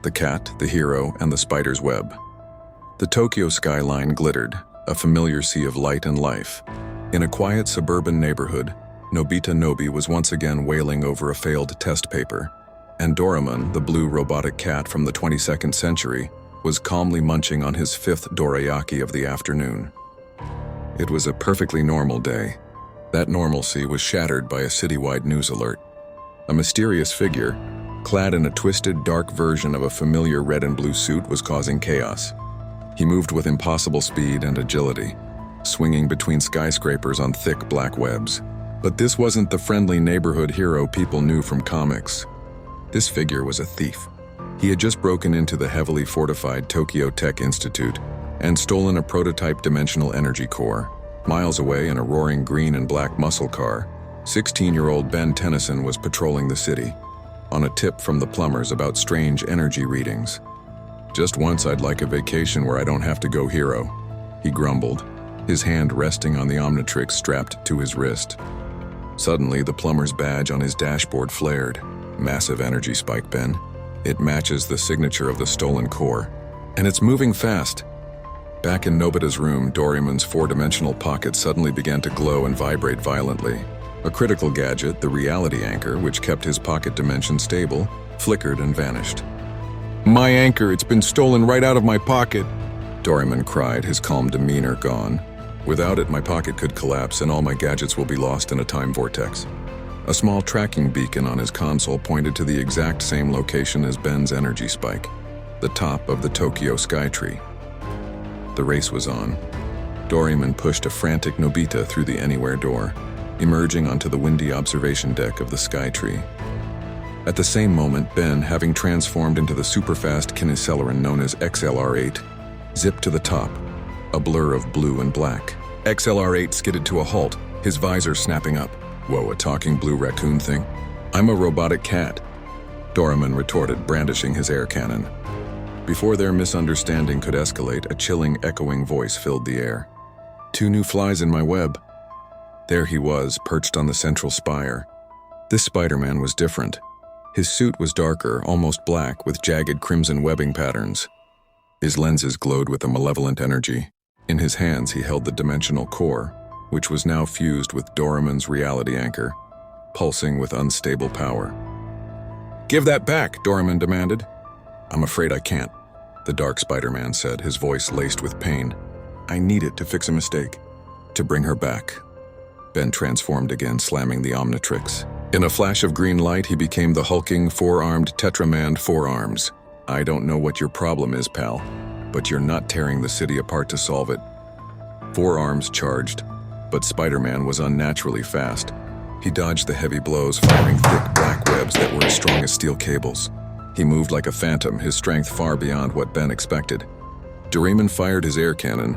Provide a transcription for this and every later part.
the cat, the hero, and the spider's web. The Tokyo skyline glittered, a familiar sea of light and life. In a quiet suburban neighborhood, Nobita Nobi was once again wailing over a failed test paper, and Doraemon, the blue robotic cat from the 22nd century, was calmly munching on his fifth dorayaki of the afternoon. It was a perfectly normal day. That normalcy was shattered by a citywide news alert. A mysterious figure, clad in a twisted, dark version of a familiar red and blue suit, was causing chaos. He moved with impossible speed and agility, swinging between skyscrapers on thick black webs. But this wasn't the friendly neighborhood hero people knew from comics. This figure was a thief. He had just broken into the heavily fortified Tokyo Tech Institute and stolen a prototype dimensional energy core. Miles away in a roaring green and black muscle car, 16-year-old Ben Tennyson was patrolling the city, on a tip from the plumbers about strange energy readings. "Just once I'd like a vacation where I don't have to go hero," he grumbled, his hand resting on the Omnitrix strapped to his wrist. Suddenly, the plumber's badge on his dashboard flared. "Massive energy spike, Ben. It matches the signature of the stolen core. And it's moving fast." Back in Nobita's room, Doraemon's four-dimensional pocket suddenly began to glow and vibrate violently. A critical gadget, the reality anchor, which kept his pocket dimension stable, flickered and vanished. "My anchor, it's been stolen right out of my pocket," Doraemon cried, his calm demeanor gone. "Without it, my pocket could collapse and all my gadgets will be lost in a time vortex." A small tracking beacon on his console pointed to the exact same location as Ben's energy spike, the top of the Tokyo Skytree. The race was on. Doraemon pushed a frantic Nobita through the anywhere door, emerging onto the windy observation deck of the Skytree. At the same moment, Ben, having transformed into the superfast Kineseleran known as XLR-8, zipped to the top, a blur of blue and black. XLR-8 skidded to a halt, his visor snapping up. "Whoa, a talking blue raccoon thing? I'm a robotic cat," Doraemon retorted, brandishing his air cannon. Before their misunderstanding could escalate, a chilling, echoing voice filled the air. "Two new flies in my web." There he was, perched on the central spire. This Spider-Man was different. His suit was darker, almost black, with jagged crimson webbing patterns. His lenses glowed with a malevolent energy. In his hands, he held the dimensional core, which was now fused with Doraemon's reality anchor, pulsing with unstable power. "Give that back," Doraemon demanded. "I'm afraid I can't," the Dark Spider-Man said, his voice laced with pain. "I need it to fix a mistake, to bring her back." Ben transformed again, slamming the Omnitrix. In a flash of green light, he became the hulking, four-armed Tetraman 4 Arms. "I don't know what your problem is, pal, but you're not tearing the city apart to solve it." 4 Arms charged, but Spider-Man was unnaturally fast. He dodged the heavy blows, firing thick black webs that were as strong as steel cables. He moved like a phantom, his strength far beyond what Ben expected. Doraemon fired his air cannon,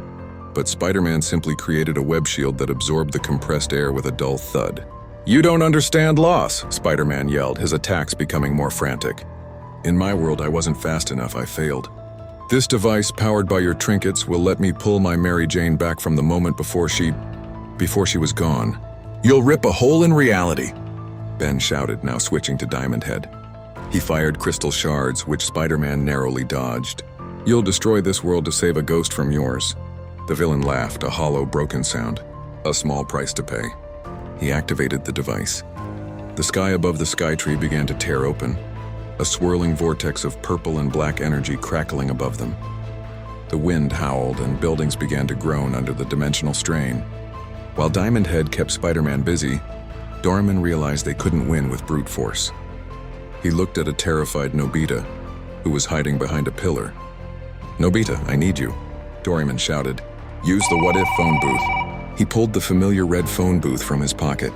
but Spider-Man simply created a web shield that absorbed the compressed air with a dull thud. "You don't understand loss," Spider-Man yelled, his attacks becoming more frantic. "In my world, I wasn't fast enough, I failed. This device, powered by your trinkets, will let me pull my Mary Jane back from the moment before she was gone." "You'll rip a hole in reality," Ben shouted, now switching to Diamondhead. He fired crystal shards, which Spider-Man narrowly dodged. "You'll destroy this world to save a ghost from yours." The villain laughed, a hollow, broken sound. "A small price to pay." He activated the device. The sky above the Skytree began to tear open, a swirling vortex of purple and black energy crackling above them. The wind howled and buildings began to groan under the dimensional strain. While Diamondhead kept Spider-Man busy, Doraemon realized they couldn't win with brute force. He looked at a terrified Nobita, who was hiding behind a pillar. "Nobita, I need you," Doraemon shouted. "Use the what-if phone booth." He pulled the familiar red phone booth from his pocket.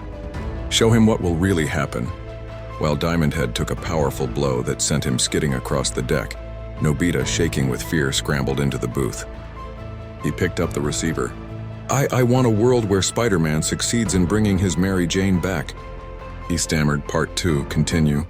"Show him what will really happen." While Diamondhead took a powerful blow that sent him skidding across the deck, Nobita, shaking with fear, scrambled into the booth. He picked up the receiver. I want a world where Spider-Man succeeds in bringing his Mary Jane back," he stammered. "Part 2, continue."